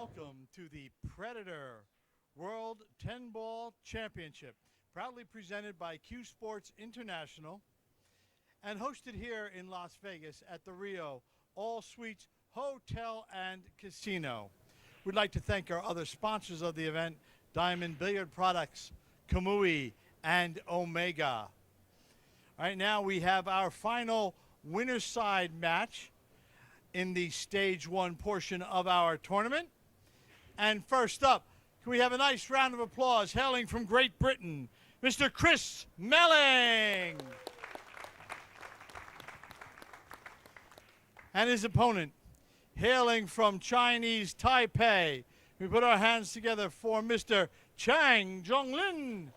Welcome to the Predator World 10-Ball Championship, proudly presented by CueSports International and hosted here in Las Vegas at the Rio All Suites Hotel and Casino. We'd like to thank our other sponsors of the event, Diamond Billiard Products, Kamui, and Omega. All right, now we have our final winner's side match in the stage one portion of our tournament. And first up, can we have a nice round of applause hailing from Great Britain, Mr. Chris Melling. And his opponent, hailing from Chinese Taipei. We put our hands together for Mr. Chang, Jung-Lin.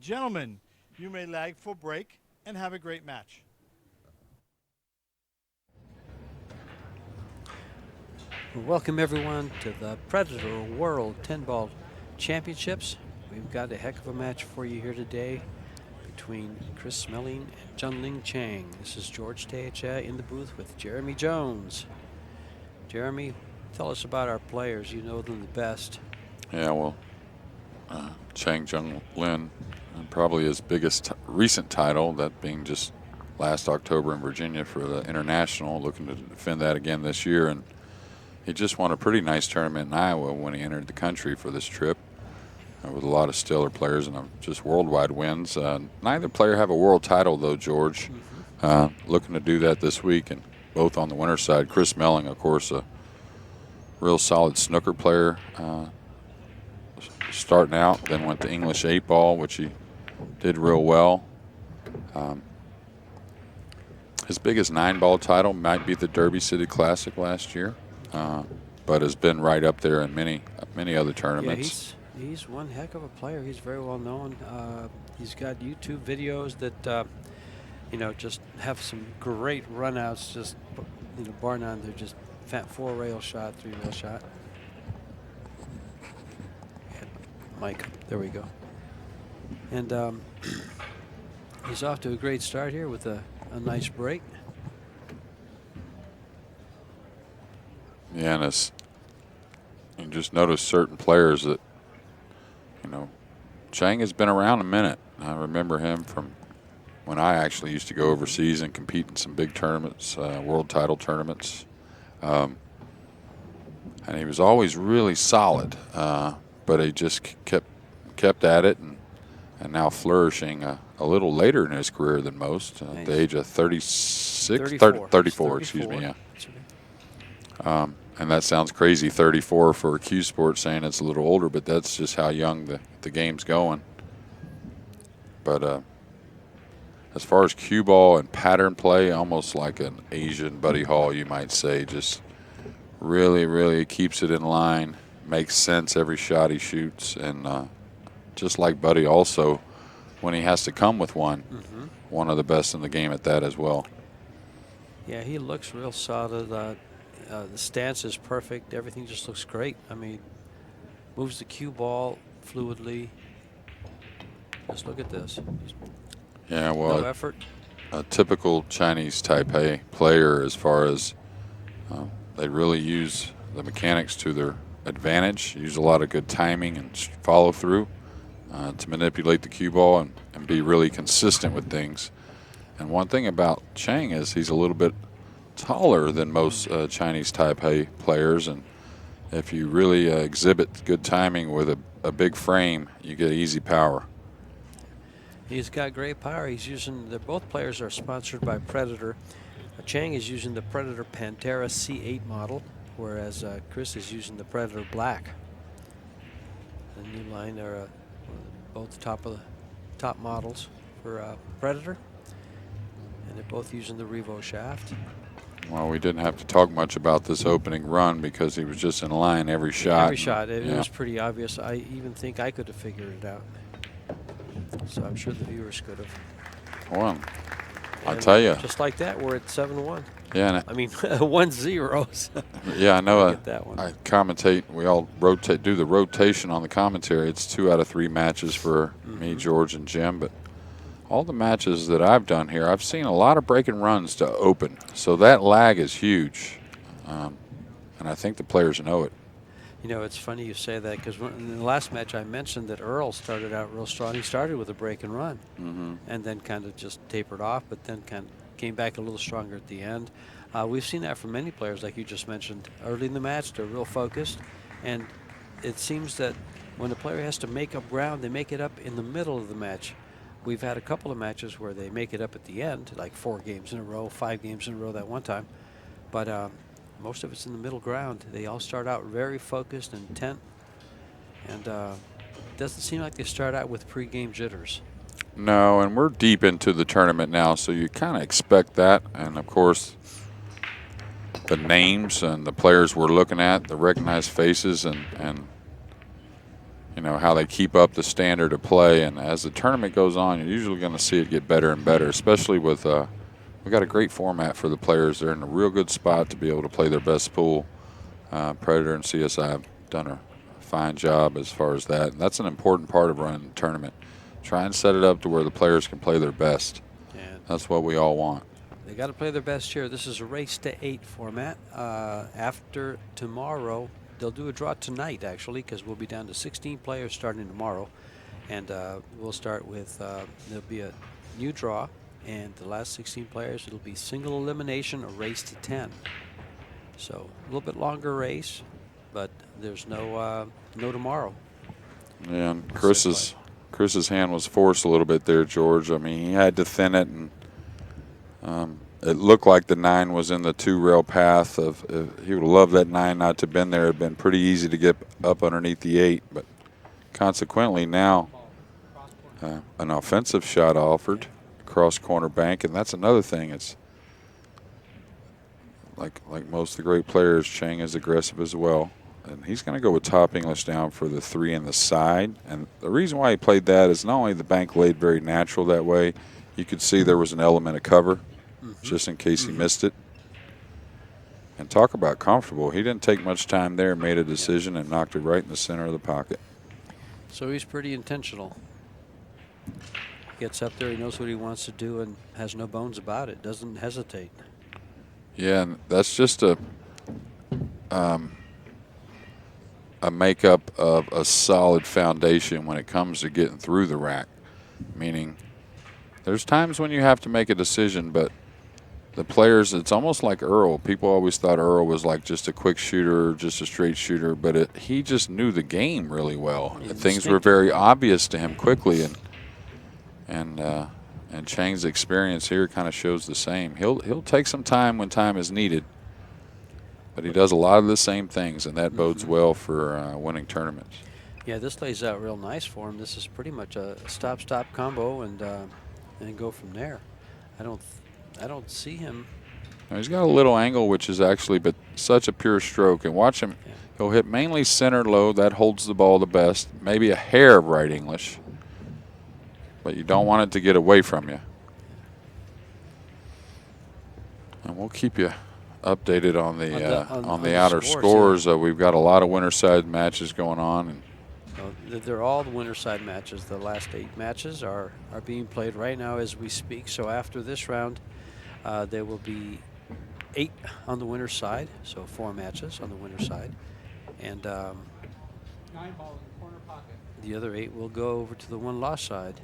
Gentlemen, you may lag for break and have a great match. Welcome everyone to the Predator World 10-Ball Championships. We've got a heck of a match for you here today between Chris Melling and Jung-Lin Chang. This is George Teacha in the booth with Jeremy Jones. Jeremy, tell us about our players. You know them the best. Yeah, well, Chang Jung-Lin, probably his biggest recent title, that being just last October in Virginia for the International, looking to defend that again this year. And he just won a pretty nice tournament in Iowa when he entered the country for this trip with a lot of stellar players and just worldwide wins. Neither player have a world title, though, George. Looking to do that this week, and both on the winner's side. Chris Melling, of course, a real solid snooker player. Starting out, then went to English 8-ball, which he did real well. His biggest 9-ball title might be the Derby City Classic last year. But has been right up there in many other tournaments. Yeah, he's one heck of a player. He's very well known. He's got YouTube videos that just have some great runouts. Just bar none. They're just 4-rail shot, 3-rail shot. Mike, there we go. And he's off to a great start here with a nice break. Yeah, and you just notice certain players that, Chang has been around a minute. I remember him from when I actually used to go overseas and compete in some big tournaments, world title tournaments. And he was always really solid, but he just kept at it and now flourishing a little later in his career than most, at the age of 34, excuse me, yeah. And that sounds crazy, 34 for CueSports, saying it's a little older, but that's just how young the game's going. But as far as cue ball and pattern play, almost like an Asian Buddy Hall, you might say, just really, really keeps it in line, makes sense every shot he shoots, and just like Buddy also, when he has to come with one of the best in the game at that as well. Yeah, he looks real solid. The stance is perfect. Everything just looks great. I mean, moves the cue ball fluidly. Just look at this. Yeah, well, no effort. A typical Chinese Taipei player, as far as they really use the mechanics to their advantage, use a lot of good timing and follow through to manipulate the cue ball and be really consistent with things. And one thing about Chang is he's a little bit taller than most Chinese Taipei players, and if you really exhibit good timing with a big frame, you get easy power. He's got great power. He's using both players are sponsored by Predator. Chang is using the Predator Pantera C8 model, whereas Chris is using the Predator Black. The new line are both top models for Predator, and they're both using the Revo shaft. Well, we didn't have to talk much about this opening run because he was just in line every shot. Every shot. It was pretty obvious. I even think I could have figured it out. So I'm sure the viewers could have. Well, I'll tell you. Just like that, we're at 7-1. Yeah. I mean, 1-0. Yeah, I know. That one. I commentate. We all do the rotation on the commentary. It's 2 out of 3 matches for me, George, and Jim. But all the matches that I've done here, I've seen a lot of breaking runs to open. So that lag is huge. And I think the players know it. You know, it's funny you say that because in the last match I mentioned that Earl started out real strong. He started with a break and run and then kind of just tapered off, but then kind of came back a little stronger at the end. We've seen that from many players, like you just mentioned. Early in the match, they're real focused, and it seems that when a player has to make up ground, they make it up in the middle of the match. We've had a couple of matches where they make it up at the end, like 4 games in a row, 5 games in a row that one time. But most of it's in the middle ground. They all start out very focused and intent, and it doesn't seem like they start out with pre-game jitters. No, and we're deep into the tournament now, so you kind of expect that. And, of course, the names and the players we're looking at, the recognized faces, and you know, how they keep up the standard of play. And as the tournament goes on, you're usually going to see it get better and better, especially with we've got a great format for the players. They're in a real good spot to be able to play their best pool. Predator and CSI have done a fine job as far as that. And that's an important part of running the tournament. Try and set it up to where the players can play their best. And that's what we all want. They got to play their best here. This is a race to 8 format. After tomorrow, they'll do a draw tonight, actually, because we'll be down to 16 players starting tomorrow. And we'll start with, there'll be a new draw. And the last 16 players, it'll be single elimination, a race to 10. So a little bit longer race, but there's no tomorrow. Yeah, and Chris's hand was forced a little bit there, George. I mean, he had to thin it, and it looked like the 9 was in the 2-rail path. He would have loved that 9 not to have been there. It would have been pretty easy to get up underneath the 8, but consequently now an offensive shot offered across corner bank, and that's another thing. It's like most of the great players, Chang is aggressive as well. And he's going to go with top English down for the 3 in the side. And the reason why he played that is not only the bank laid very natural that way, you could see there was an element of cover just in case he missed it. And talk about comfortable. He didn't take much time there, made a decision, and knocked it right in the center of the pocket. So he's pretty intentional. Gets up there, he knows what he wants to do, and has no bones about it, doesn't hesitate. Yeah, and that's just a makeup of a solid foundation when it comes to getting through the rack. Meaning, there's times when you have to make a decision, but the players, it's almost like Earl. People always thought Earl was like just a quick shooter, just a straight shooter, but he just knew the game really well. Things were very obvious to him quickly, and Chang's experience here kind of shows the same. He'll take some time when time is needed, but he does a lot of the same things, and that bodes well for winning tournaments. Yeah, this lays out real nice for him. This is pretty much a stop-stop combo, and go from there. I don't see him. Now he's got a little angle, which is actually but such a pure stroke. And watch him. Yeah. He'll hit mainly center low. That holds the ball the best. Maybe a hair of right English. But you don't want it to get away from you. And we'll keep you updated on the outer scores. Yeah. We've got a lot of winter side matches going on. And they're all the winter side matches. The last 8 matches are being played right now as we speak. So after this round, there will be 8 on the winter side. So 4 matches on the winter side, and 9 balls in the corner pocket. The other 8 will go over to the 1-loss side.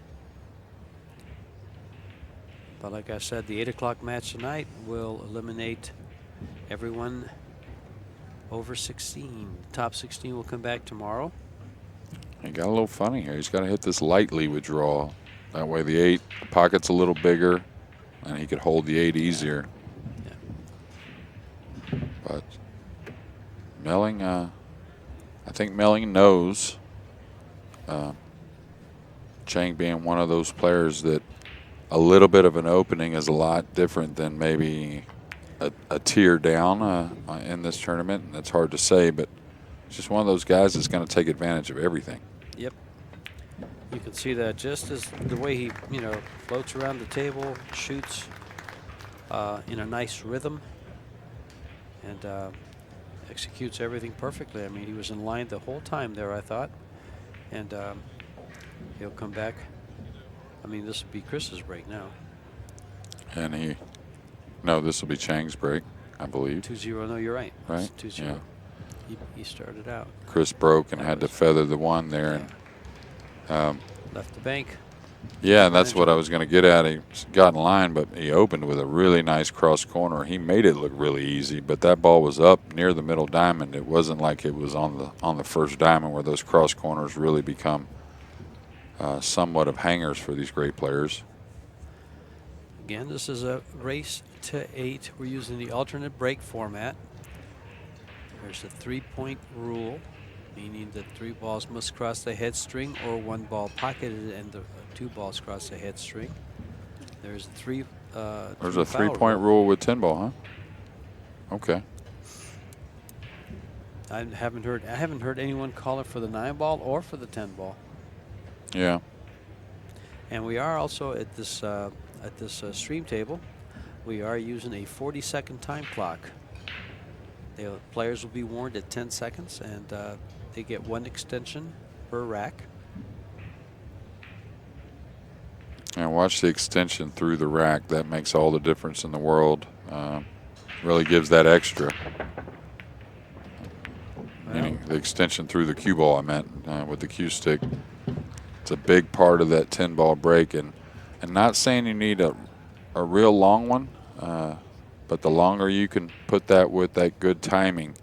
But like I said, the 8 o'clock match tonight will eliminate everyone over 16. The top 16 will come back tomorrow. He got a little funny here. He's got to hit this lightly withdrawal. That way the pocket's a little bigger, and he could hold the 8 easier. Yeah. But Melling, I think Melling knows, Chang being one of those players that a little bit of an opening is a lot different than maybe a tier down in this tournament. And that's hard to say, but it's just one of those guys that's going to take advantage of everything. Yep. You can see that just as the way he, floats around the table, shoots in a nice rhythm, and executes everything perfectly. I mean, he was in line the whole time there, I thought. And he'll come back I mean, this would be Chris's break now. And no, this will be Chang's break, I believe. 2-0. No, you're right. Right? It's 2-0. Yeah. He started out. Chris broke and That had to was- feather the one there. Yeah. And Left the bank. yeah, and that's what I was going to get at. He got in line, but he opened with a really nice cross corner. He made it look really easy, but that ball was up near the middle diamond. It wasn't like it was on the first diamond where those cross corners really become somewhat of hangers for these great players. Again, this is a race to 8. We're using the alternate break format. There's a 3-point rule, meaning that 3 balls must cross the head string or 1 ball pocketed and the 2 balls cross the head string. There's There's a 3-point rule with 10 ball, huh? Okay. I haven't heard anyone call it for the 9 ball or for the 10 ball. Yeah. And we are also at this stream table. We are using a 40-second time clock. The players will be warned at 10 seconds, and they get 1 extension per rack. And watch the extension through the rack. That makes all the difference in the world. Really gives that extra. Meaning the extension through the cue ball, I meant, with the cue stick. It's a big part of that 10 ball break. And not saying you need a real long one, but the longer you can put that with that good timing,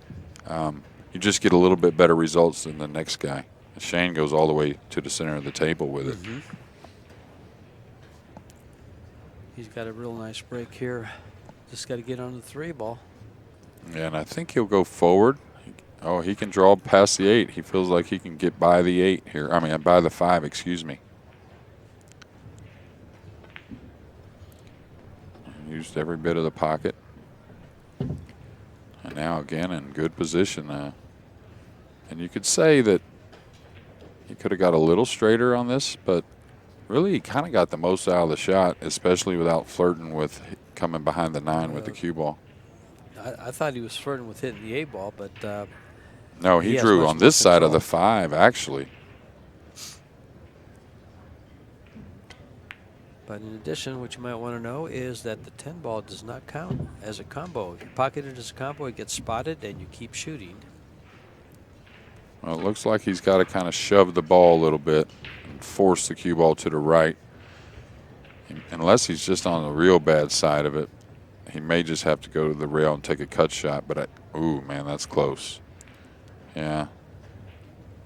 you just get a little bit better results than the next guy. Shane goes all the way to the center of the table with it. Mm-hmm. He's got a real nice break here. Just got to get on the 3 ball. Yeah, and I think he'll go forward. Oh, he can draw past the 8. He feels like he can get by the 8 here. I mean, by the 5, excuse me. Used every bit of the pocket. And now again in good position. And you could say that he could have got a little straighter on this, but really he kind of got the most out of the shot, especially without flirting with coming behind the 9 with the cue ball. I thought he was flirting with hitting the 8 ball, but no, he drew on this side of the 5, actually. But in addition, what you might want to know is that the 10 ball does not count as a combo. If you pocket it as a combo, it gets spotted and you keep shooting. Well, it looks like he's got to kind of shove the ball a little bit and force the cue ball to the right. Unless he's just on the real bad side of it, he may just have to go to the rail and take a cut shot. But, ooh, man, that's close. Yeah.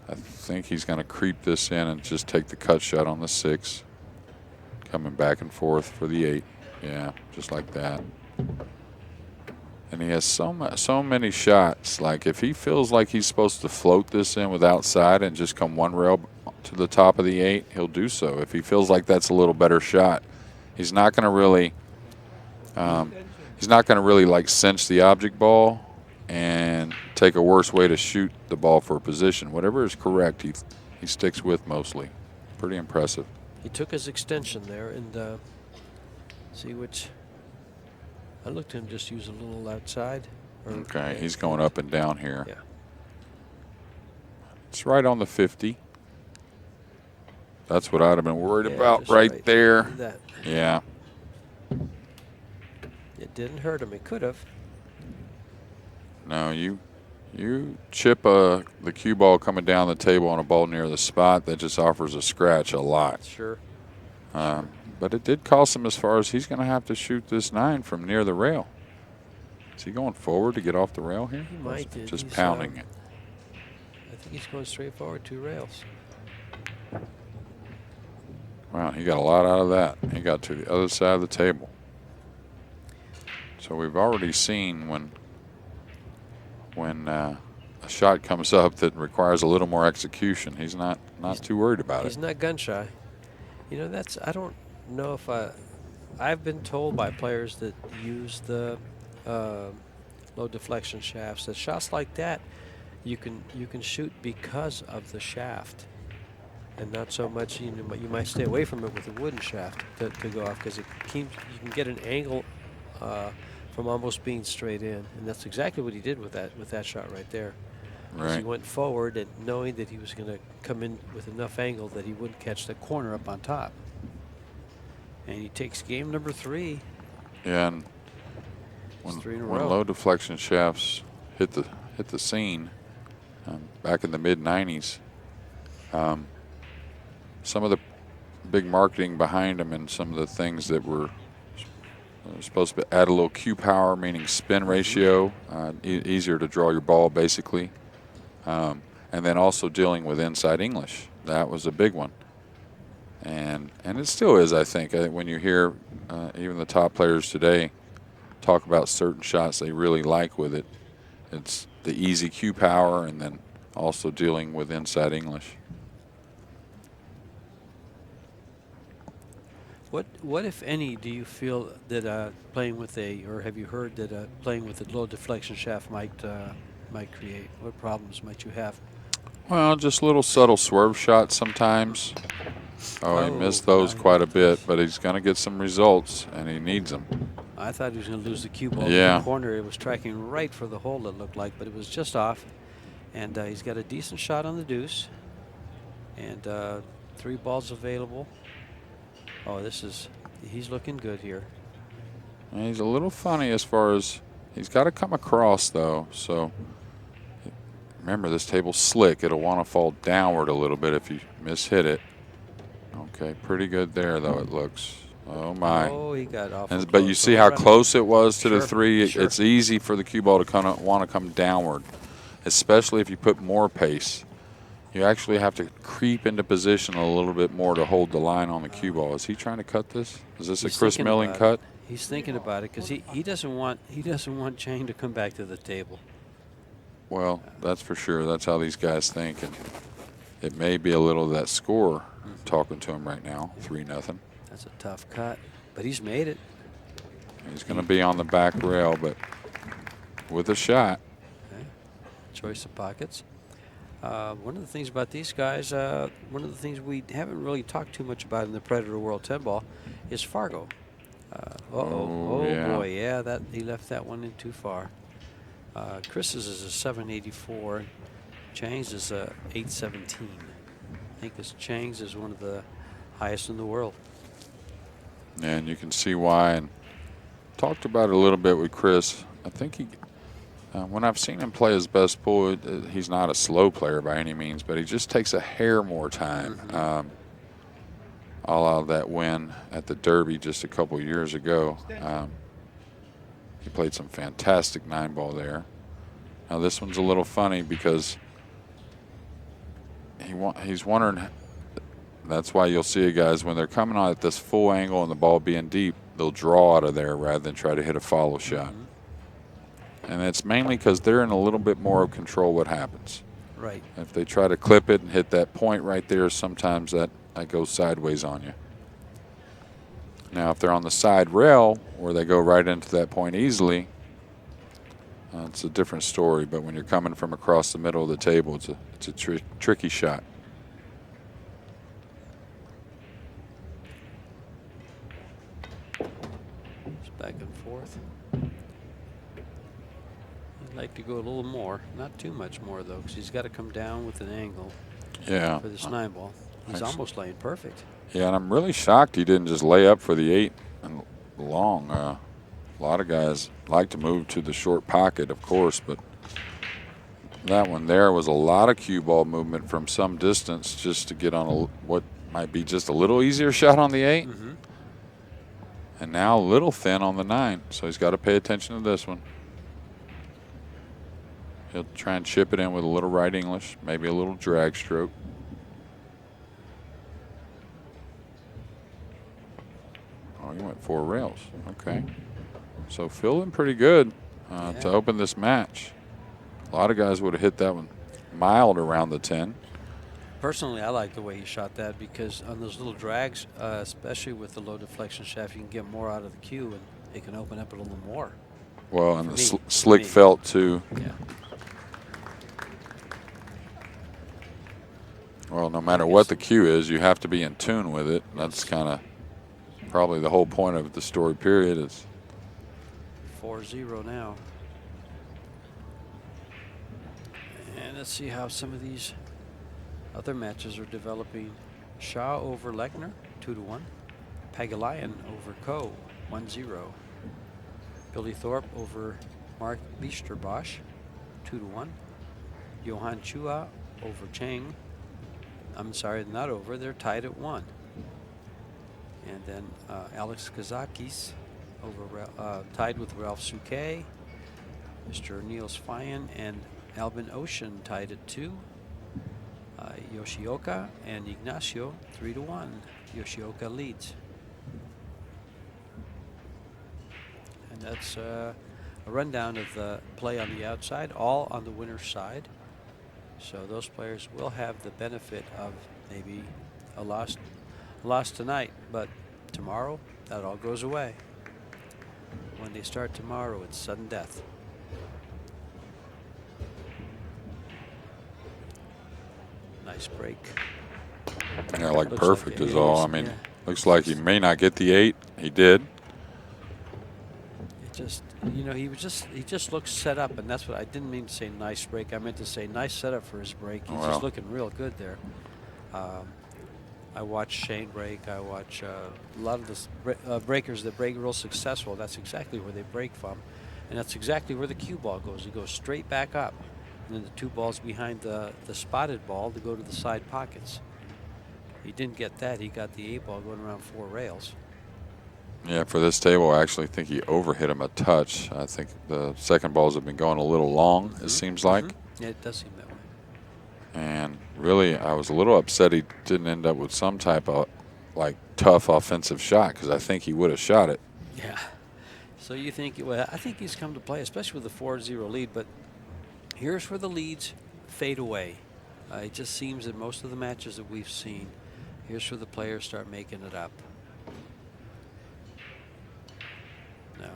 I think he's going to creep this in and just take the cut shot on the 6. Coming back and forth for the 8. Yeah, just like that. And he has so many shots. Like, if he feels like he's supposed to float this in with outside and just come 1 rail to the top of the 8, he'll do so. If he feels like that's a little better shot, he's not going to really like cinch the object ball and take a worse way to shoot the ball for a position. Whatever is correct, he sticks with mostly. Pretty impressive. He took his extension there and see which. I looked at him just use a little outside. Okay, he's going up and down here. Yeah. It's right on the 50. That's what I'd have been worried about just right there. That. Yeah. It didn't hurt him. It could have. No, you chip the cue ball coming down the table on a ball near the spot, that just offers a scratch a lot. Sure. But it did cost him as far as he's going to have to shoot this 9 from near the rail. Is he going forward to get off the rail here? He might. Just pounding it. I think he's going straight forward 2 rails. Wow, he got a lot out of that. He got to the other side of the table. So we've already seen when a shot comes up that requires a little more execution, he's not too worried about it. He's not gun shy. You know, I don't know if I've been told by players that use the low deflection shafts that shots like that you can shoot because of the shaft, and not so much. You might stay away from it with a wooden shaft to go off, because you can get an angle from almost being straight in, and that's exactly what he did with that shot right there. Right. He went forward and knowing that he was going to come in with enough angle that he wouldn't catch the corner up on top. And he takes game number 3. Yeah, and It's 3 in a when row. low deflection shafts hit the scene back in the mid '90s, some of the big marketing behind them and some of the things that were supposed to add a little cue power, meaning spin ratio, easier to draw your ball basically, and then also dealing with inside English. That was a big one. And it still is, I think. When you hear even the top players today talk about certain shots they really like with it, it's the easy cue power and then also dealing with inside English. What if any, do you feel that playing with or have you heard that playing with a low deflection shaft might create? What problems might you have? Well, just little subtle swerve shots sometimes. Oh, he missed those quite a bit, but he's going to get some results, and he needs them. I thought he was going to lose the cue ball in Yeah. the corner. It was tracking right for the hole, it looked like, but it was just off. And he's got a decent shot on the deuce. And 3 balls available. Oh, he's looking good here. And he's a little funny as far as he's got to come across, though. So remember, this table's slick. It'll want to fall downward a little bit if you mishit it. Okay, pretty good there, though, it looks. Oh, my. Oh, he got awful But close. you see how close it was to Sure, the 3? sure. It's easy for the cue ball to want to come downward, especially if you put more pace. You actually have to creep into position a little bit more to hold the line on the cue ball. Is he trying to cut this? Is this a Chris Melling cut? He's thinking about it because he doesn't want Chang to come back to the table. Well, that's for sure. That's how these guys think, and it may be a little of that score talking to him right now, 3-0. That's a tough cut, but he's made it. He's going to be on the back rail, but with a shot. Okay. Choice of pockets. One of the things about these guys, one of the things we haven't really talked too much about in the Predator World 10 Ball is Fargo. Yeah. Boy, yeah, that he left that one in too far. Chris's is a 784. Chang's is a 817. I think this Chang's is one of the highest in the world. And you can see why. And talked about it a little bit with Chris. I think he, when I've seen him play his best pool, he's not a slow player by any means, but he just takes a hair more time. All out of that win at the Derby just a couple years ago. He played some fantastic 9-ball there. Now this one's a little funny because he's wondering. That's why you'll see guys when they're coming on at this full angle and the ball being deep, they'll draw out of there rather than try to hit a follow shot. And it's mainly because they're in a little bit more of control what happens. Right. If they try to clip it and hit that point right there, sometimes that goes sideways on you. Now, if they're on the side rail where they go right into that point easily, it's a different story. But when you're coming from across the middle of the table, it's a tricky shot. It's back and forth. I'd like to go a little more, not too much more though, because he's got to come down with an angle. Yeah. For this 9-ball, he's almost laying perfect. Yeah, and I'm really shocked he didn't just lay up for the 8 and long. A lot of guys like to move to the short pocket, of course, but that one there was a lot of cue ball movement from some distance just to get on what might be just a little easier shot on the 8. And now a little thin on the 9, so he's got to pay attention to this one. He'll try and chip it in with a little right English, maybe a little drag stroke. Oh, he went 4 rails. Okay. So feeling pretty good to open this match. A lot of guys would have hit that one mild around the 10. Personally, I like the way he shot that because on those little drags, especially with the low deflection shaft, you can get more out of the cue and it can open up a little more. Well, and the slick felt too. Yeah. Well, no matter what the cue is, you have to be in tune with it. That's kind of probably the whole point of the story period is. 4-0 now. And let's see how some of these other matches are developing. Shaw over Lechner, 2-1. Pagalayan over Ko, 1-0. Billy Thorpe over Mark Lichterbosch, 2-1. Johan Chua over Chang. I'm sorry, not over. They're tied at 1. And then Alex Kazakis over tied with Ralph Souquet. Mr. Niels Fyan and Albin Ocean tied at 2. Yoshioka and Ignacio 3-1. Yoshioka leads. And that's a rundown of the play on the outside, all on the winner's side. So those players will have the benefit of maybe a loss tonight, but tomorrow that all goes away. When they start tomorrow, it's sudden death. Nice break. Yeah, like Looks perfect like is all. I mean, looks like he may not get the 8. He did. It just, you know, he just looks set up, and that's what I didn't mean to say. Nice break. I meant to say nice setup for his break. He's just looking real good there. I watch Shane break. I watch a lot of the breakers that break real successful. That's exactly where they break from, and that's exactly where the cue ball goes. It goes straight back up, and then the 2 balls behind the spotted ball to go to the side pockets. He didn't get that. He got the 8 ball going around 4 rails. Yeah, for this table, I actually think he overhit him a touch. I think the second balls have been going a little long, it seems like. Yeah, it does seem that way. And really, I was a little upset he didn't end up with some type of, like, tough offensive shot, because I think he would have shot it. Yeah. So you think, well, I think he's come to play, especially with a 4-0 lead, but here's where the leads fade away. It just seems that most of the matches that we've seen, here's where the players start making it up. Now,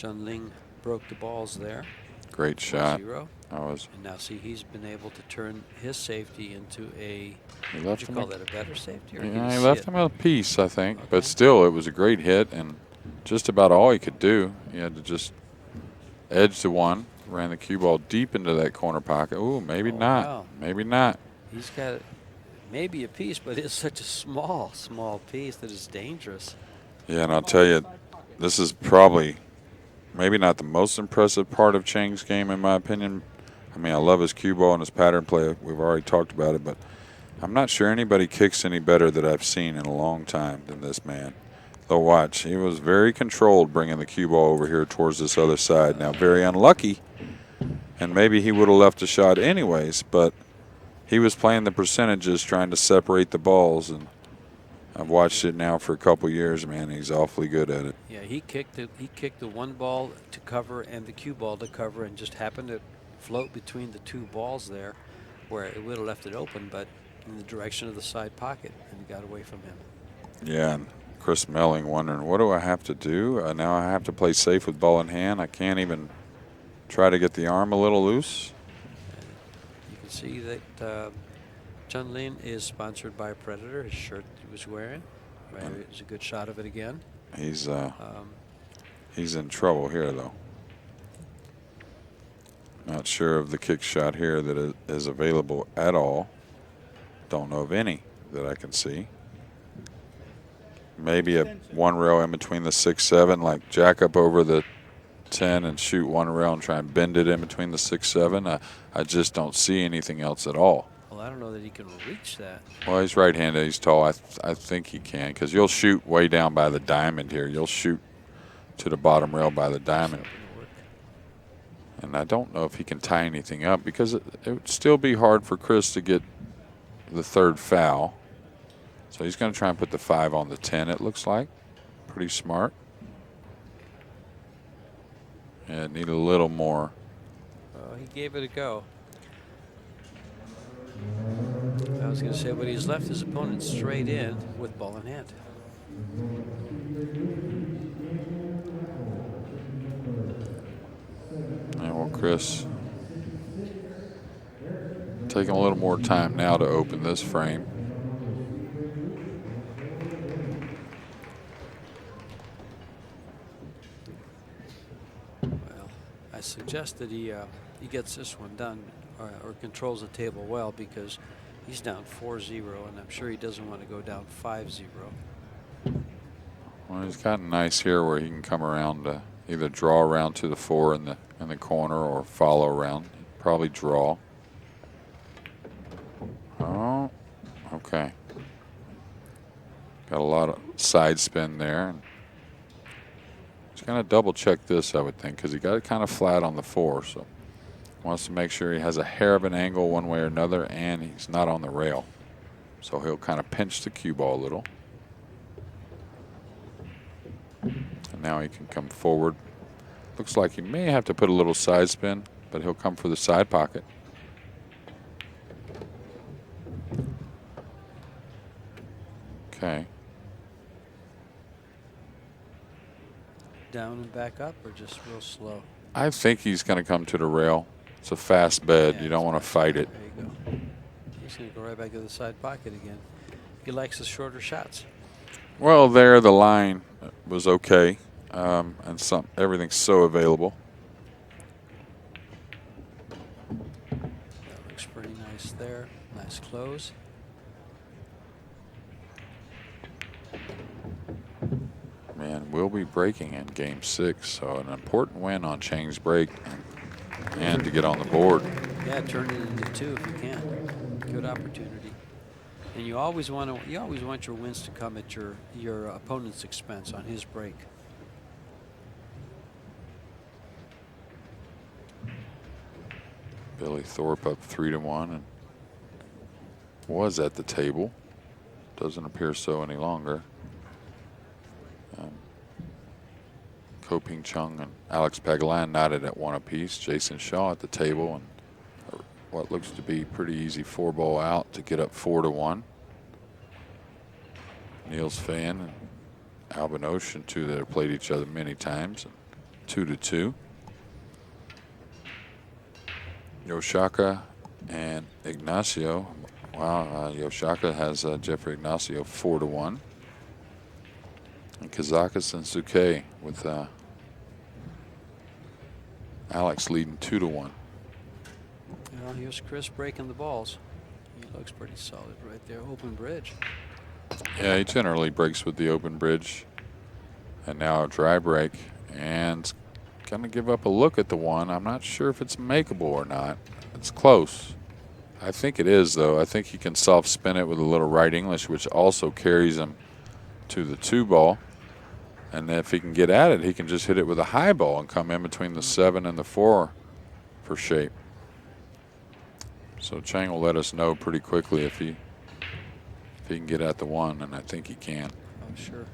Jung-Lin broke the balls there. Great shot. 0. And now see, he's been able to turn his safety into a, he would you call that a better safety? Or Yeah, he left him a piece, I think. Okay. But still, it was a great hit, and just about all he could do. He had to just edge the one, ran the cue ball deep into that corner pocket. Ooh, maybe not. Wow. Maybe not. He's got maybe a piece, but it's such a small piece that is dangerous. Yeah, and I'll tell you, this is probably maybe not the most impressive part of Chang's game, in my opinion. I mean, I love his cue ball and his pattern play. We've already talked about it, but I'm not sure anybody kicks any better that I've seen in a long time than this man. Though watch, he was very controlled bringing the cue ball over here towards this other side. Now, very unlucky, and maybe he would have left a shot anyways, but he was playing the percentages, trying to separate the balls, and I've watched it now for a couple years, man. He's awfully good at it. Yeah, he kicked the 1 ball to cover and the cue ball to cover, and just happened to float between the 2 balls there, where it would have left it open, but in the direction of the side pocket, and it got away from him. Yeah, and Chris Melling wondering, what do I have to do? Now I have to play safe with ball in hand. I can't even try to get the arm a little loose. And you can see that Jung-Lin is sponsored by Predator. His shirt he was wearing. Right, it's a good shot of it again. He's in trouble here, though. Not sure of the kick shot here that is available at all. Don't know of any that I can see. Maybe a 1 rail in between the 6-7, like jack up over the 10 and shoot 1 rail and try and bend it in between the 6-7. I just don't see anything else at all. Well, I don't know that he can reach that. Well, he's right-handed. He's tall. I think he can, because you'll shoot way down by the diamond here. You'll shoot to the bottom rail by the diamond. And I don't know if he can tie anything up, because it would still be hard for Chris to get the 3rd foul. So he's going to try and put the 5 on the 10, it looks like. Pretty smart. And need a little more. He gave it a go. I was going to say, but he's left his opponent straight in with ball in hand. And well, Chris taking a little more time now to open this frame. Well, I suggest that he gets this one done or controls the table well, because He's down 4-0, and I'm sure he doesn't want to go down 5-0. Well, he's gotten nice here where he can come around to either draw around to the 4 in the corner or follow around. Probably draw. Oh, okay. Got a lot of side spin there. He's going to double check this, I would think, because he got it kind of flat on the 4. So wants to make sure he has a hair of an angle one way or another, and he's not on the rail. So he'll kind of pinch the cue ball a little. And now he can come forward. Looks like he may have to put a little side spin, but he'll come for the side pocket. Okay. Down and back up, or just real slow? I think he's going to come to the rail. It's a fast bed. Yeah, You don't want to fight it. There you go. He's going to go right back to the side pocket again. He likes the shorter shots. Well, there the line was okay, and everything's so available. That looks pretty nice there. Nice close. Man, we'll be breaking in Game 6, so an important win on Chang's break, and to get on the board. Yeah, turn it into 2 if you can. Good opportunity. And you always want your wins to come at your opponent's expense on his break. Billy Thorpe up 3-1 and was at the table. Doesn't appear so any longer. Jung-Lin Chang and Alex Pagalan knotted at 1 apiece. Jason Shaw at the table, and what looks to be pretty easy 4-ball out to get up 4-1. Niels Fan and Albin Ocean, 2 that have played each other many times, 2-2. Yoshaka and Ignacio. Wow, Yoshaka has Jeffrey Ignacio 4-1. And Kazakis and Suke with Alex leading 2-1. Well, here's Chris breaking the balls. He looks pretty solid right there. Open bridge. Yeah, he generally breaks with the open bridge. And now a dry break. And going to give up a look at the 1. I'm not sure if it's makeable or not. It's close. I think it is, though. I think he can soft spin it with a little right English, which also carries him to the 2-ball. And if he can get at it, he can just hit it with a high ball and come in between the 7 and the 4 for shape. So Chang will let us know pretty quickly if he can get at the 1, and I think he can. Oh, sure.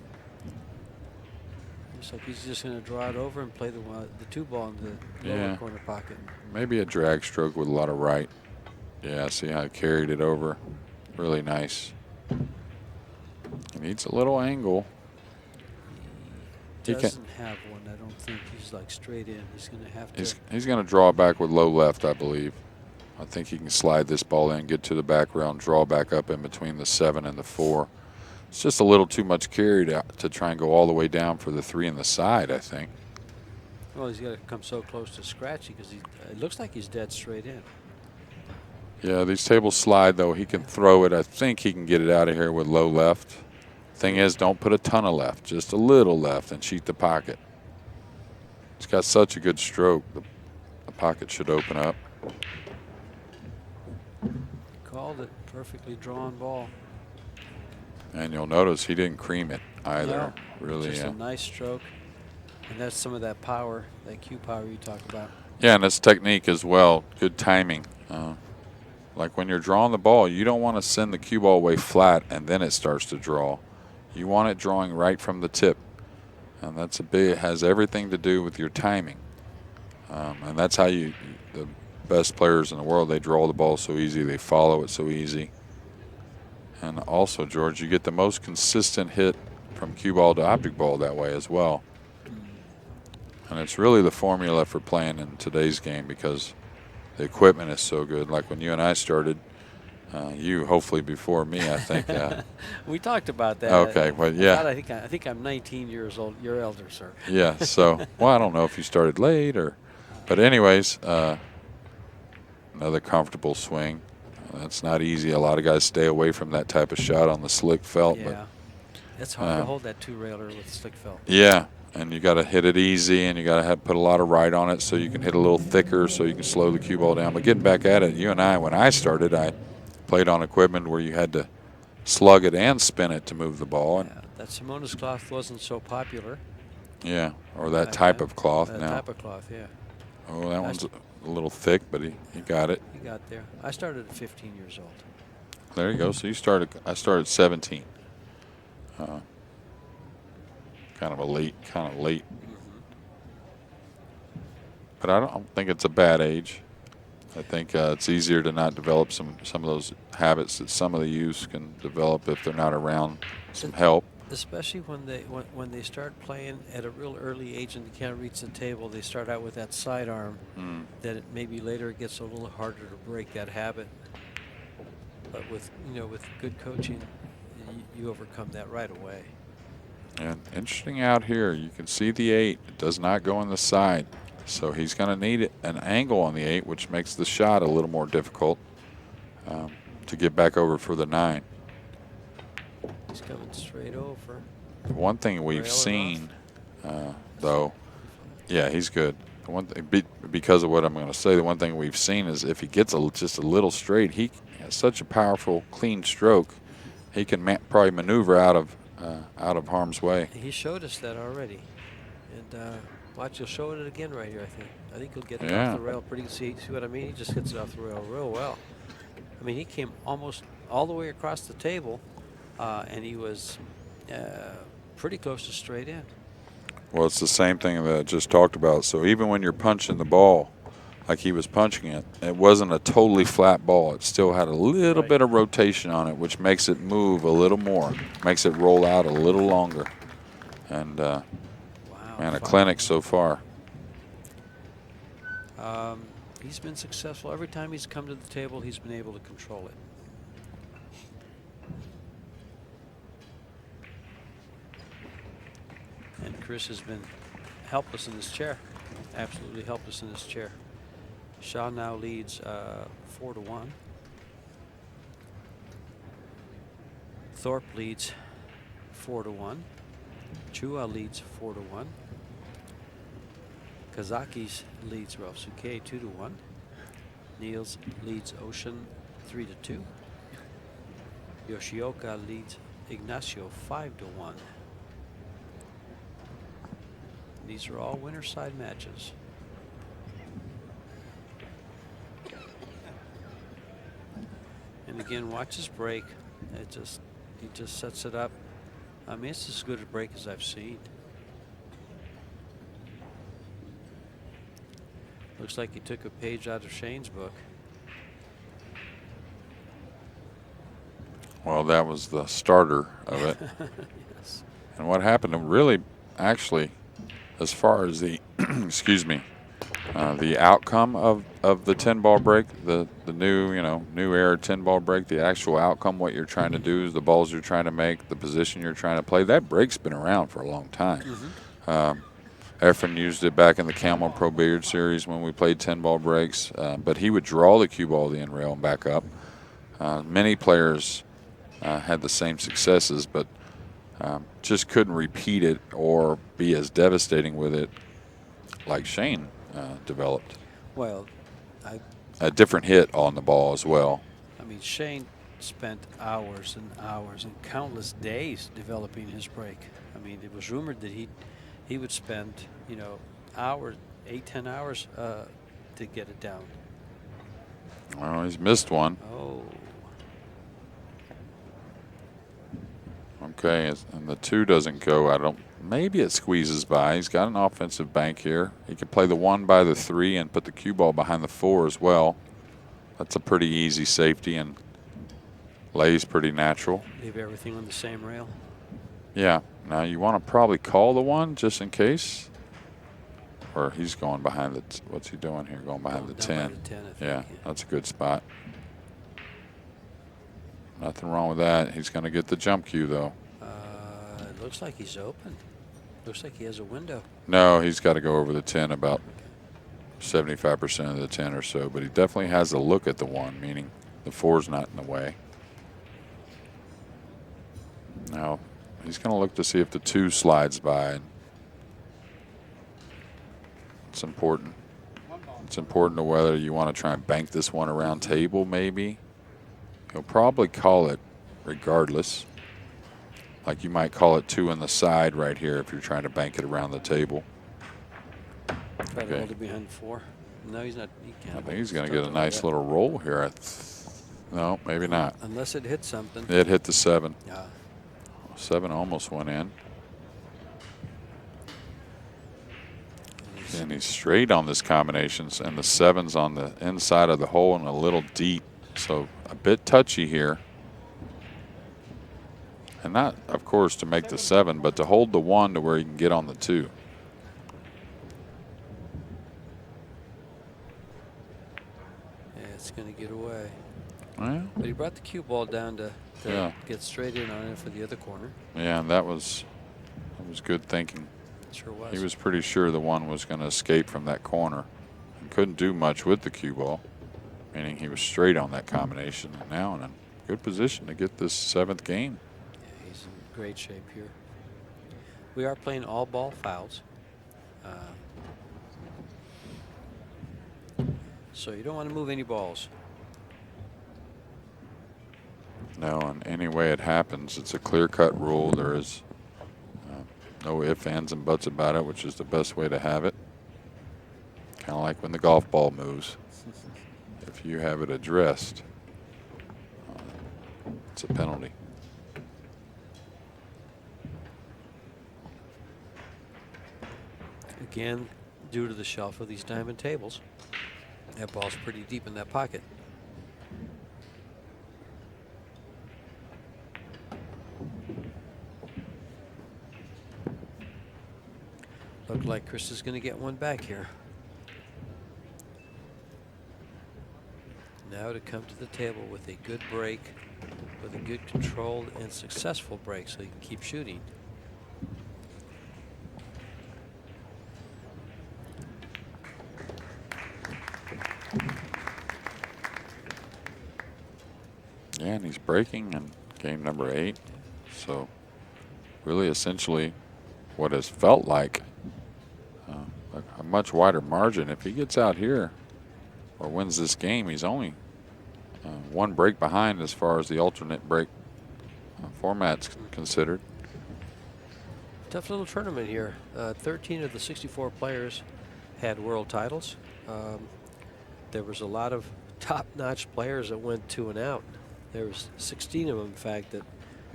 Looks like he's just going to draw it over and play the 2-ball in the lower corner pocket. Maybe a drag stroke with a lot of right. Yeah, see how he carried it over. Really nice. He needs a little angle. He doesn't have one. I don't think he's like straight in. He's going to have to. He's going to draw back with low left, I believe. I think he can slide this ball in, get to the back rail, and draw back up in between the 7 and the 4. It's just a little too much carry to try and go all the way down for the 3 in the side, I think. Well, he's got to come so close to scratchy because it looks like he's dead straight in. Yeah, these tables slide, though. He can throw it. I think he can get it out of here with low left. Thing is, don't put a ton of left, just a little left, and cheat the pocket. He's got such a good stroke. The pocket should open up. Called it. Perfectly drawn ball. And you'll notice he didn't cream it either. No, really, just a nice stroke. And that's some of that power, that cue power you talk about. Yeah, and it's technique as well. Good timing. Like when you're drawing the ball, you don't want to send the cue ball away flat and then it starts to draw. You want it drawing right from the tip. And that's it has everything to do with your timing. And that's how the best players in the world, they draw the ball so easy, they follow it so easy. And also, George, you get the most consistent hit from cue ball to object ball that way as well. And it's really the formula for playing in today's game because the equipment is so good. Like when you and I started, you hopefully before me, I think. We talked about that. Okay, well, yeah. I think I'm 19 years old. You're elder, sir. Yeah. So, well, I don't know if you started late but anyways, another comfortable swing. That's not easy. A lot of guys stay away from that type of shot on the slick felt. Yeah. It's hard to hold that two-railer with slick felt. Yeah, and you got to hit it easy, and you got to have put a lot of ride on it so you can hit a little thicker, so you can slow the cue ball down. But getting back at it, you and I, when I started, I played on equipment where you had to slug it and spin it to move the ball. Yeah, that Simonis cloth wasn't so popular. Yeah, or that type of cloth now. Type of cloth, yeah. Oh, that one's a little thick, but he got it. He got there. I started at 15 years old. There you go. So I started 17. Kind of late. But I don't think it's a bad age. I think it's easier to not develop some of those habits that some of the youths can develop if they're not around some help. Especially when they start playing at a real early age and they can't reach the table, they start out with that sidearm. That maybe later it gets a little harder to break that habit. But with good coaching, you overcome that right away. And interesting out here, you can see the 8. It does not go on the side. So he's going to need an angle on the 8, which makes the shot a little more difficult to get back over for the 9. He's coming straight over. One thing we've seen, though, yeah, he's good. One thing, because of what I'm going to say, the one thing we've seen is if he gets just a little straight, he has such a powerful, clean stroke, he can probably maneuver out of harm's way. He showed us that already, and watch, he'll show it again right here. I think he'll get it off the rail pretty. See what I mean? He just gets it off the rail real well. I mean, he came almost all the way across the table, and he was pretty close to straight in. Well, it's the same thing that I just talked about. So even when you're punching the ball, like he was punching it, it wasn't a totally flat ball. It still had a little bit of rotation on it, which makes it move a little more, makes it roll out a little longer. And, man, a clinic so far. He's been successful. Every time he's come to the table, he's been able to control it. And Chris has been helpless in this chair, absolutely helpless in this chair. Shaw now leads 4-1. Thorpe leads 4-1. Chua leads 4-1. Kazakis leads Ralph-Suke 2-1. Niels leads Ocean 3-2. Yoshioka leads Ignacio 5-1. These are all winner side matches. And again, watch his break. He just sets it up. I mean, it's as good a break as I've seen. Looks like he took a page out of Shane's book. Well, that was the starter of it. Yes. And what happened, really, actually, as far as the, excuse me, the outcome of the 10-ball break, the new era 10-ball break, the actual outcome, what you're trying to do is the balls you're trying to make, the position you're trying to play, that break's been around for a long time. Efren used it back in the Camel Pro Billiard Series when we played 10-ball breaks, but he would draw the cue ball to the end rail and back up. Many players had the same successes, but just couldn't repeat it or be as devastating with it like Shane developed. Well, a different hit on the ball as well. I mean, Shane spent hours and hours and countless days developing his break. I mean, it was rumored that he would spend, hours, 8-10 hours to get it down. Well, he's missed one. Oh. Okay, and the 2 doesn't go. Maybe it squeezes by. He's got an offensive bank here. He could play the 1 by the 3 and put the cue ball behind the 4 as well. That's a pretty easy safety and lays pretty natural. Leave everything on the same rail. Yeah. Now you want to probably call the 1 just in case. Or he's going behind the. What's he doing here? Going behind the 10. By the 10, I think, yeah, that's a good spot. Nothing wrong with that. He's going to get the jump cue though. It looks like he's open. Looks like he has a window. No, he's got to go over the 10 about 75% of the 10 or so, but he definitely has a look at the 1, meaning The 4's not in the way. Now he's going to look to see if the 2 slides by. It's important. It's important to whether you want to try and bank this one around table, maybe. He'll probably call it regardless. Like you might call it 2 on the side right here if you're trying to bank it around the table. Try to hold it behind 4. No, he's not. He can't. I think he's going to get a nice little roll here. No, maybe not. Unless it hit something. It hit the 7. Yeah. 7 almost went in. And he's straight on this combinations, and the 7's on the inside of the hole and a little deep. So a bit touchy here. And not, of course, to make the 7, but to hold the 1 to where he can get on the 2. Yeah, it's going to get away. Yeah. But he brought the cue ball down to get straight in on it for the other corner. Yeah, and that was good thinking. Sure was. He was pretty sure the 1 was going to escape from that corner and couldn't do much with the cue ball, meaning he was straight on that combination and now in a good position to get this 7th game. Yeah, he's in great shape here. We are playing all ball fouls. So you don't want to move any balls. No, and any way it happens, it's a clear-cut rule. There is no ifs, ands, and buts about it, which is the best way to have it. Kind of like when the golf ball moves. If you have it addressed, it's a penalty. Again, due to the shelf of these diamond tables, that ball's pretty deep in that pocket. Looked like Chris is going to get one back here. Now to come to the table with a good break, with a good controlled and successful break so he can keep shooting. Yeah, and he's breaking in game number 8. So really essentially what has felt like a much wider margin. If he gets out here or wins this game, he's only 1 break behind as far as the alternate break format's considered. Tough little tournament here. 13 of the 64 players had world titles. There was a lot of top-notch players that went 2 and out. There was 16 of them, in fact, that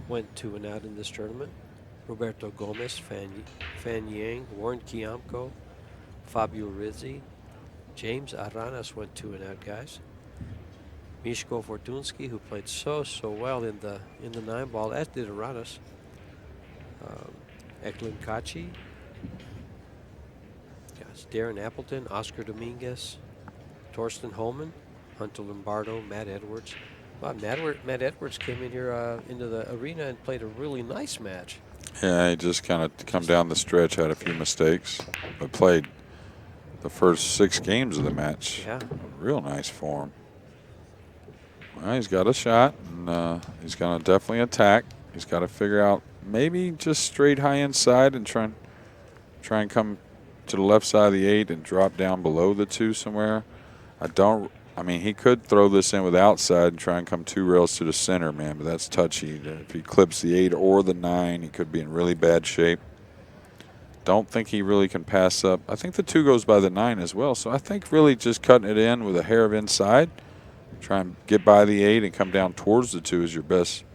went 2 and out in this tournament. Roberto Gomez, Fan Yang, Warren Kiamko, Fabio Rizzi, James Aranas went 2 and out, guys. Miško Fortunski, who played so well in the 9-ball, as did Aranas. Eklund Kachi, guys, Darren Appleton, Oscar Dominguez, Torsten Holman, Hunter Lombardo, Matt Edwards. Wow, Matt Edwards came in here into the arena and played a really nice match. Yeah, he just kind of come down the stretch, had a few mistakes, but played the first 6 games of the match. Yeah. Real nice form. Well, he's got a shot, and he's going to definitely attack. He's got to figure out maybe just straight high inside and try and come to the left side of the 8 and drop down below the 2 somewhere. I mean, he could throw this in with outside and try and come 2 rails to the center, man, but that's touchy. If he clips the 8 or the 9, he could be in really bad shape. Don't think he really can pass up. I think the 2 goes by the 9 as well, so I think really just cutting it in with a hair of inside, try and get by the 8 and come down towards the 2 is your best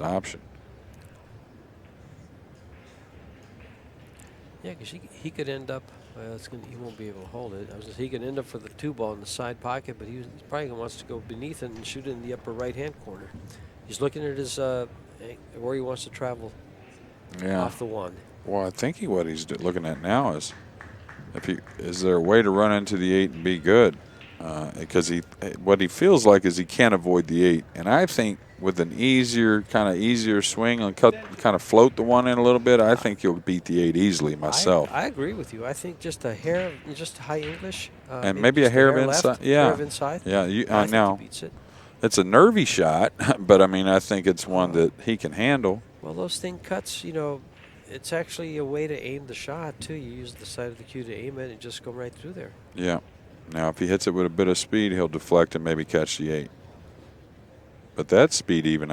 option. Yeah, because he could end up, he won't be able to hold it. He could end up for the 2 ball in the side pocket, but he probably wants to go beneath it and shoot it in the upper right-hand corner. He's looking at his where he wants to travel off the 1. Well, I think what he's looking at now is is there a way to run into the 8 and be good? Because what he feels like is he can't avoid the 8, and I think with an easier swing and kind of float the 1 in a little bit, I think he'll beat the 8 easily myself. I agree with you. I think just a hair, just high English, and maybe a hair of inside. Hair of inside. Yeah, I think now. he beats it. It's a nervy shot, but I mean, I think it's one that he can handle. Well, those thin cuts, you know, it's actually a way to aim the shot, too. You use the side of the cue to aim it and just go right through there. Yeah. Now, if he hits it with a bit of speed, he'll deflect and maybe catch the 8. But that speed, even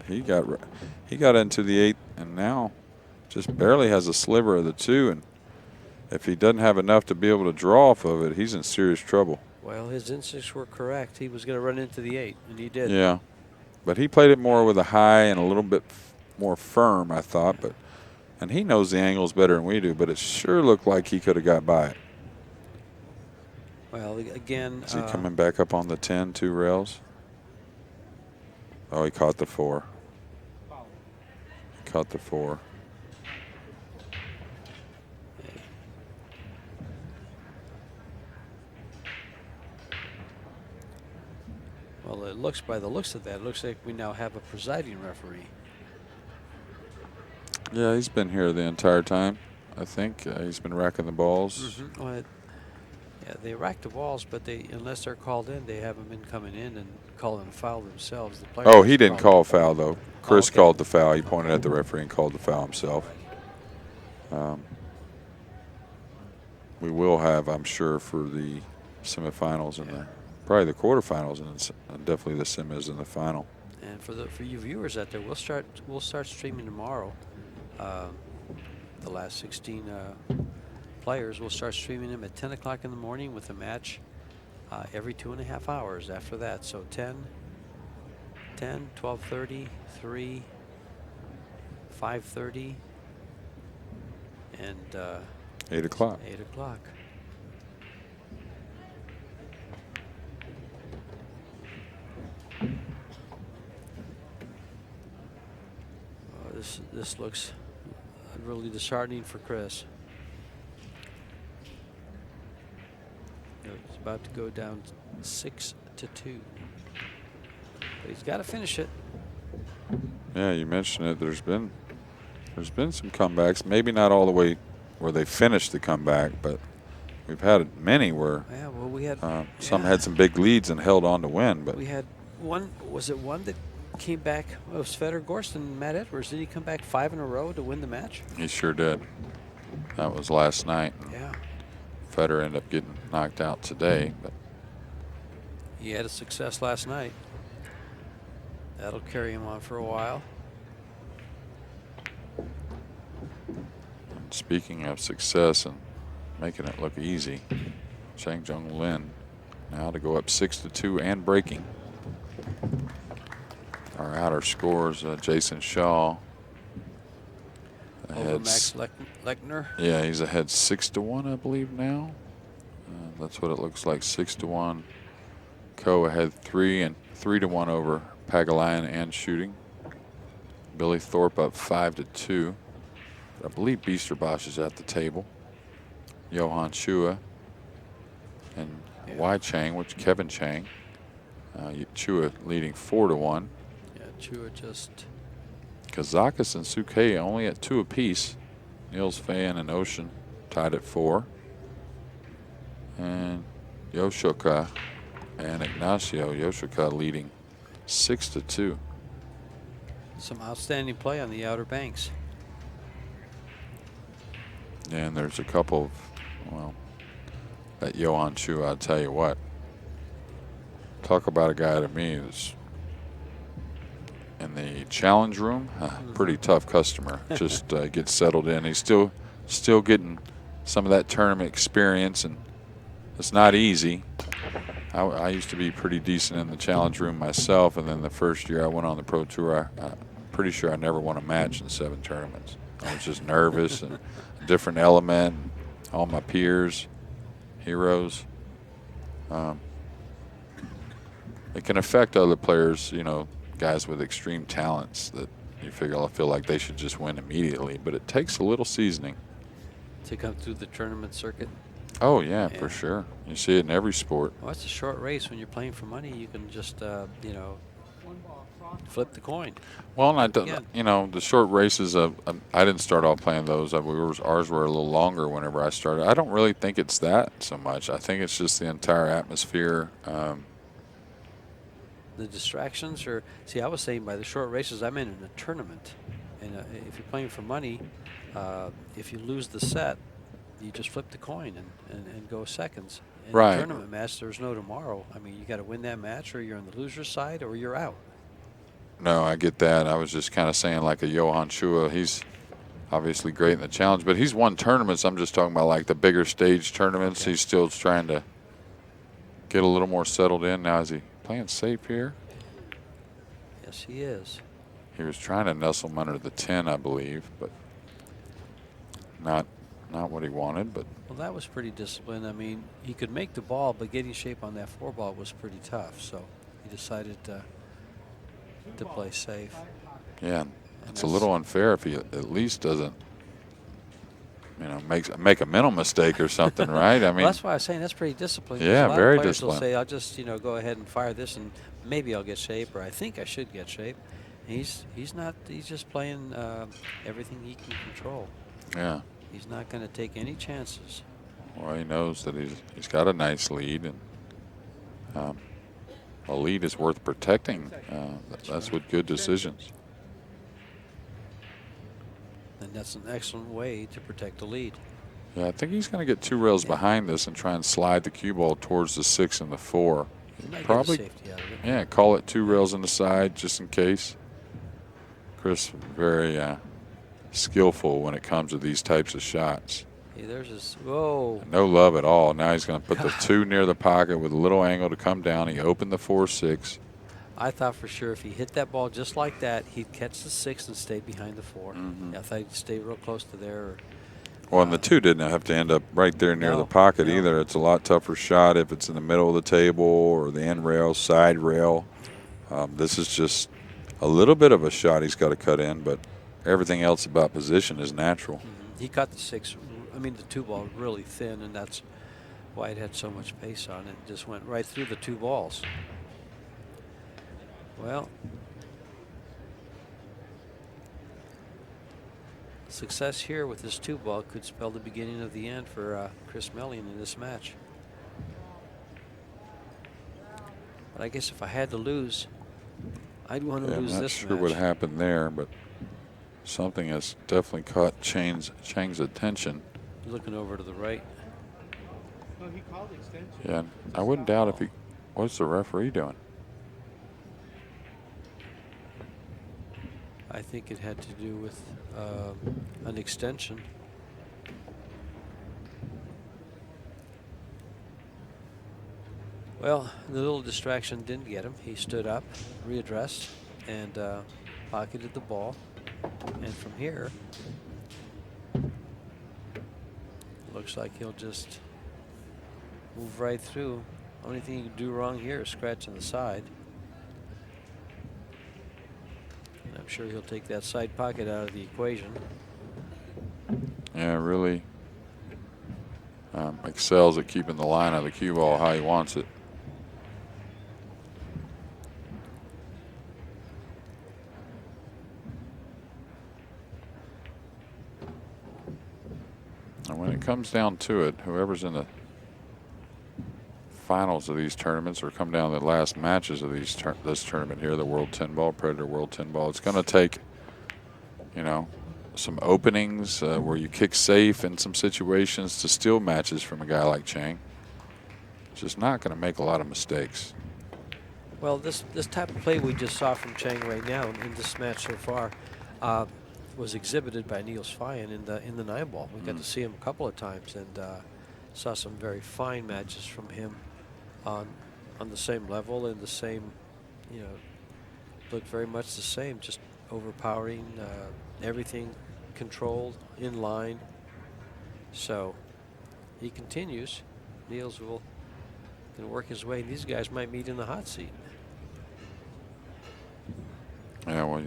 he got into the 8, and now just barely has a sliver of the 2. And if he doesn't have enough to be able to draw off of it, he's in serious trouble. Well, his instincts were correct. He was going to run into the 8, and he did. Yeah, but he played it more with a high and a little bit more firm, I thought. And he knows the angles better than we do, but it sure looked like he could have got by it. Well, again. Is he coming back up on the 10, 2 rails? Oh, he caught the 4. He caught the 4. Well, it looks, by the looks of that, it looks like we now have a presiding referee. Yeah, he's been here the entire time, I think. He's been racking the balls. Well, yeah, they rack the balls, but unless they're called in, they haven't been coming in and calling a foul themselves. The players Oh, he didn't call a foul, though. Chris okay. called the foul. He pointed at the referee and called the foul himself. We will have, I'm sure, for the semifinals and probably the quarterfinals, and definitely the semis and the final. And for you viewers out there, we'll start streaming tomorrow. The last 16 players, we'll start streaming them at 10 o'clock in the morning with a match every 2.5 hours after that. So 10, 12:30, 3, 5:30, and 8 o'clock. 8 o'clock. This looks really disheartening for Chris. It's about to go down 6-2. But he's got to finish it. Yeah, you mentioned it. There's been some comebacks. Maybe not all the way where they finished the comeback, but we've had many where we had some had some big leads and held on to win. But we had one. Was it one that came back? It was Federer Gorst and Matt Edwards. Did he come back 5 in a row to win the match? He sure did. That was last night. Yeah. Federer ended up getting knocked out today, but he had a success last night. That'll carry him on for a while. speaking of success and making it look easy, Jung-Lin now to go up 6-2 and breaking. Our outer scores, Jason Shaw. Over Max Lechner. Yeah, he's ahead 6-1, I believe now. That's what it looks like, 6-1. Ko ahead 3 and 3-1 over Pagulayan and shooting. Billy Thorpe up 5-2. I believe Biesterbosch is at the table. Johan Chua and Wai Chang, which Kevin Chang. Chua leading 4-1. Yeah, Chua just. Kazakis and Suke only at 2 apiece. Niels Fan and Ocean tied at 4. And Yoshoka and Ignacio. Yoshoka leading 6-2. Some outstanding play on the Outer Banks. And there's a couple of, well, that Johan Chua, I'll tell you what. Talk about a guy to me who's in the challenge room, pretty tough customer. Just gets settled in. He's still getting some of that tournament experience, and it's not easy. I used to be pretty decent in the challenge room myself, and then the first year I went on the Pro Tour, I'm pretty sure I never won a match in 7 tournaments. I was just nervous and a different element. All my peers, heroes. It can affect other players, you know, guys with extreme talents that you feel like they should just win immediately, but it takes a little seasoning to come through the tournament circuit. Oh yeah, for sure. You see it in every sport. Well, it's a short race. When you're playing for money, you can just you know, flip the coin. Well, and I don't, you know, the short races. I didn't start off playing those. Ours were a little longer whenever I started. I don't really think it's that so much. I think it's just the entire atmosphere. The distractions are, see, I was saying by the short races, I'm in a tournament. And if you're playing for money, if you lose the set, you just flip the coin and go seconds. In Right. a tournament match, there's no tomorrow. I mean, you got to win that match, or you're on the loser's side, or you're out. No, I get that. I was just kind of saying like a Johan Chua. He's obviously great in the challenge, but he's won tournaments. I'm just talking about like the bigger stage tournaments. Okay. He's still trying to get a little more settled in. Now, is he playing safe here? Yes, he is. He was trying to nestle him under the 10, I believe, but not what he wanted. But Well, that was pretty disciplined. I mean, he could make the ball, but getting shape on that 4-ball was pretty tough. So he decided to play safe. yeah, it's a little unfair if he at least doesn't, make a mental mistake or something, right? I mean, well, that's why I was saying that's pretty disciplined. 'Cause Yeah, a lot very of players disciplined. will say, I'll just go ahead and fire this, and maybe I'll get shape, or I think I should get shape. He's not. He's just playing everything he can control. yeah. He's not going to take any chances. Well, he knows that he's got a nice lead, and a lead is worth protecting. That's with good decisions. And that's an excellent way to protect the lead. Yeah, I think he's going to get 2 rails behind this and try and slide the cue ball towards the 6 and the 4. He might Probably, get a safety out of it. yeah, call it 2 rails in the side just in case. Chris, very skillful when it comes to these types of shots. Hey, there's his. Whoa. No love at all. Now he's going to put the 2 near the pocket with a little angle to come down. He opened the 4-6. I thought for sure if he hit that ball just like that, he'd catch the 6 and stay behind the 4. Mhm. Yeah, I thought he'd stay real close to there. Or, Well, and the 2 didn't have to end up right there near the pocket either. It's a lot tougher shot if it's in the middle of the table or the end rail, side rail. This is just a little bit of a shot he's got to cut in, but everything else about position is natural. He caught the 6. I mean, the 2 ball really thin, and that's why it had so much pace on it. It just went right through the 2 balls. Well, success here with this 2 ball could spell the beginning of the end for Chris Melling in this match. But I guess if I had to lose, I'd want to lose I'm not this sure match. what happened there, but something has definitely caught Chang's attention. Looking over to the right. No, he called extension. Yeah, I wouldn't doubt if he. What's the referee doing? I think it had to do with an extension. Well, the little distraction didn't get him. He stood up, readdressed, and pocketed the ball. And from here, looks like he'll just move right through. Only thing he can do wrong here is scratch on the side. And I'm sure he'll take that side pocket out of the equation. Yeah, really excels at keeping the line of the cue ball how he wants it. And when it comes down to it, whoever's in the finals of these tournaments or come down to the last matches of this tournament here, the World 10 Ball, Predator World 10 Ball, it's going to take, some openings where you kick safe in some situations to steal matches from a guy like Chang. Just not going to make a lot of mistakes. Well, this type of play we just saw from Chang right now in this match so far was exhibited by Niels Feijen in the 9-ball. We got to see him a couple of times and saw some very fine matches from him on the same level and the same, looked very much the same, just overpowering, everything controlled, in line. So he continues. Niels will work his way. These guys might meet in the hot seat. Yeah, well,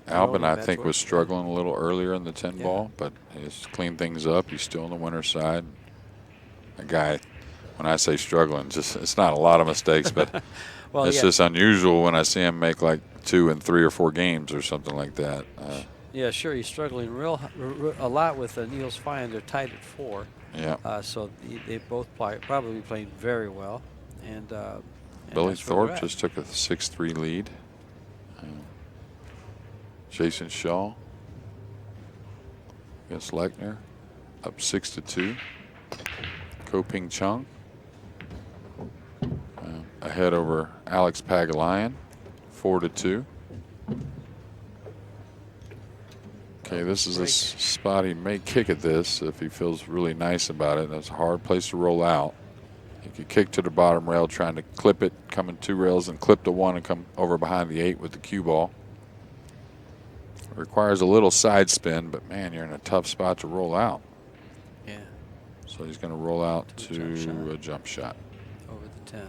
Albin, I think, was struggling a little earlier in the 10 ball, but he's cleaned things up. He's still on the winner's side. A guy, when I say struggling, it's not a lot of mistakes, but well, it's just unusual when I see him make like 2 in 3 or 4 games or something like that. Yeah, sure. He's struggling a lot with Niels Feijen. They're tied at 4. Yeah. So they both probably playing very well. And Billy that's where they're Thorpe at. just took a 6-3 lead. Jason Shaw against Lechner, up 6-2. Ko-Ping Chung ahead over Alex Pagulayan, 4-2. Okay, this is a spot he may kick at this if he feels really nice about it. That's a hard place to roll out. He could kick to the bottom rail, trying to clip it, come in 2 rails and clip the 1 and come over behind the 8 with the cue ball. It requires a little side spin, but man, you're in a tough spot to roll out. Yeah. So he's going to roll out To a jump shot. Over the 10.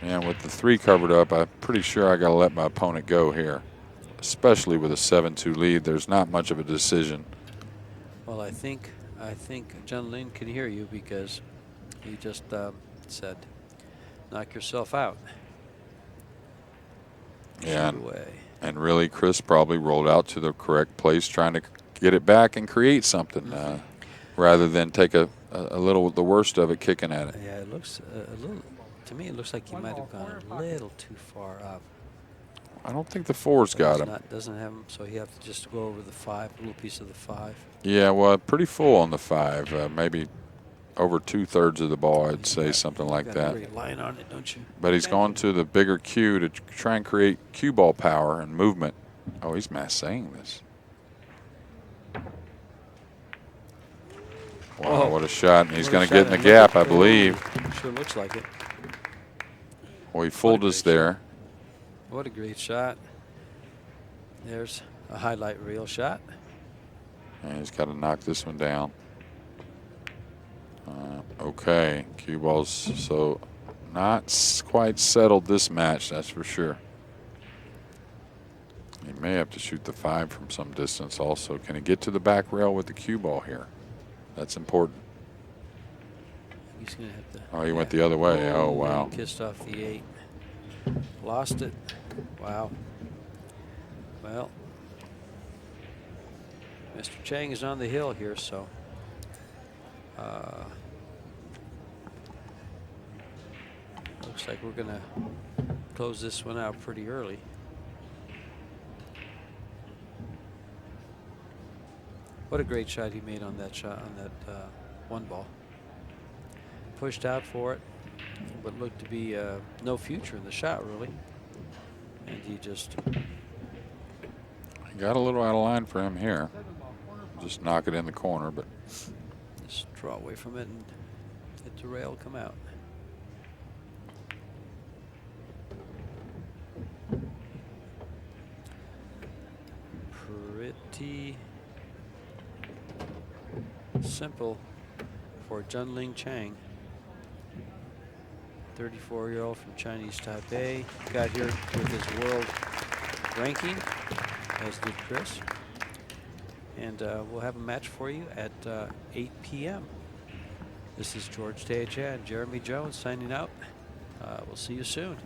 And with the 3 covered up, I'm pretty sure I got to let my opponent go here, especially with a 7-2 lead. There's not much of a decision. Well, I think Jung-Lin can hear you because he just said, "Knock yourself out." Yeah, Shoot away. and really, Chris probably rolled out to the correct place, trying to get it back and create something, rather than take a little the worst of it, kicking at it. Yeah, it looks a little. To me, it looks like he might have gone a little too far up. I don't think the 4's got him. Doesn't have him, so you have to just go over the 5, a little piece of the 5. Yeah, well, pretty full on the 5, maybe over 2/3 of the ball, I'd say, something like Got that. a great line on it, don't you? But he's going to the bigger cue to try and create cue ball power and movement. Oh, he's massing this. Wow, Whoa. what a shot. And he's What a going to shot, get in the and gap, look I at- believe. Sure looks like it. Well, he fooled us there. What a great shot. There's a highlight reel shot. And he's got to knock this one down. Okay, cue balls, so not quite settled this match, that's for sure. He may have to shoot the 5 from some distance also. Can he get to the back rail with the cue ball here? That's important. He's gonna have to. Oh, he went the other way. Oh, wow. Kissed off the 8. Lost it. Wow. Well, Mr. Chang is on the hill here, so looks like we're gonna close this one out pretty early. What a great shot he made on that shot, on that 1 ball. Pushed out for it, but looked to be no future in the shot, really. And he just Got a little out of line for him here. Just knock it in the corner, but just draw away from it and hit the rail, come out. Pretty simple for Jung-Lin Chang, 34-year-old from Chinese Taipei. Got here with his world ranking, as did Chris. And we'll have a match for you at 8 p.m. This is George Teja and Jeremy Jones signing out. We'll see you soon.